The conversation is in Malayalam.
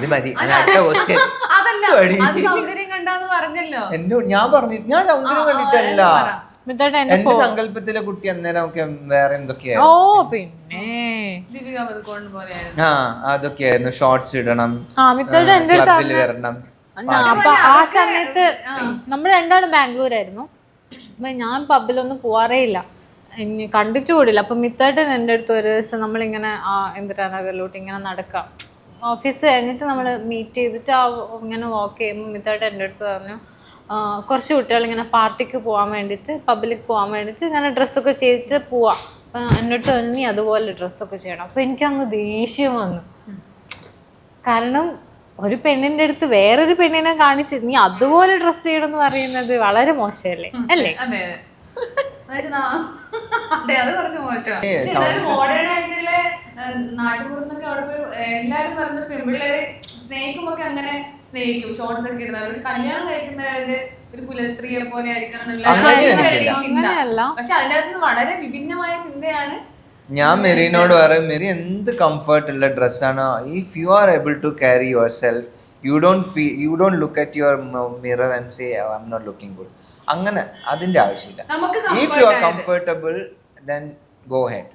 അത് മതി. അടുത്ത ക്വസ്റ്റ്യൻ. അതല്ല, അത് സൗന്ദര്യം കണ്ടാന്ന് പറഞ്ഞല്ലോ. ഞാൻ പറഞ്ഞു, ഞാൻ സൗന്ദര്യം കണ്ടിട്ടല്ല. എന്റെ സങ്കല്പത്തിലെ കുട്ടി അന്നേരം ഒക്കെ വേറെ എന്തൊക്കെയായിരുന്നു. ഓ പിന്നെ ദീപിക പദുക്കോൺ പോലെയായിരുന്നു. അതൊക്കെയായിരുന്നു. ഷോർട്സ് ഇടണം, ക്ലബിൽ വരണം. അപ്പൊ ആ സമയത്ത് നമ്മൾ രണ്ടാളും ബാംഗ്ലൂരായിരുന്നു. അപ്പൊ ഞാൻ പബ്ബിലൊന്നും പോവാറേ ഇല്ല, കണ്ടിട്ടുകൂടില്ല. അപ്പൊ മിത്തേട്ടൻ എൻ്റെ അടുത്ത് ഒരു ദിവസം നമ്മളിങ്ങനെ ഇന്ദിരാനഗറിലോട്ട് ഇങ്ങനെ നടക്കാം, ഓഫീസ് കഴിഞ്ഞിട്ട് നമ്മൾ മീറ്റ് ചെയ്തിട്ട് ഇങ്ങനെ വാക്ക് ചെയ്യുമ്പോൾ മിത്തേട്ടൻ എൻ്റെ അടുത്ത് പറഞ്ഞു, കുറച്ച് കുട്ടികൾ ഇങ്ങനെ പാർട്ടിക്ക് പോകാൻ വേണ്ടിയിട്ട്, പബ്ലിക് പോകാൻ വേണ്ടിയിട്ട് ഇങ്ങനെ ഡ്രസ്സൊക്കെ ചെയ്തിട്ട് പോവാം. അപ്പം എൻ്റെ അടുത്ത് പറഞ്ഞു, നീ അതുപോലെ ഡ്രസ്സൊക്കെ ചെയ്യണം. അപ്പം എനിക്കങ്ങ് ദേഷ്യം വന്നു. കാരണം ഒരു പെണ്ണിൻ്റെ അടുത്ത് വേറൊരു പെണ്ണിനെ കാണിച്ച് നീ അതുപോലെ ഡ്രസ്സ് ചെയ്യണം എന്ന് പറയുന്നത് വളരെ മോശമല്ലേ അല്ലേ? അതെ, അത് കുറച്ച് മോശമാണ്. മോഡേൺ ആയിട്ടുള്ള നാട്ടുപുറത്തൊക്കെ അവിടെ പോയി എല്ലാരും പറഞ്ഞത് പെൺപിള്ളേര് സ്നേഹിക്കുമ്പൊക്കെ അങ്ങനെ സ്നേഹിക്കും, ഷോർട്സ് ഒക്കെ ഇടുന്നത്. ഒരു കല്യാണം കഴിക്കുന്നത് ഒരു കുലസ്ത്രീയെ പോലെ ആയിരിക്കണം എന്നുള്ള ചിന്ത. പക്ഷെ അതിനകത്ത് വളരെ വിഭിന്നമായ ചിന്തയാണ്. ഞാൻ മെറീനോട് പറയും, മെറി എന്ത് കംഫർട്ട് ഉള്ള ഡ്രസ്സാണ്. If you are able to carry yourself, you don't look at your mirror and say I am not looking good. അങ്ങനെ അതിന്റെ ആവശ്യമില്ല. If you are comfortable then go ahead.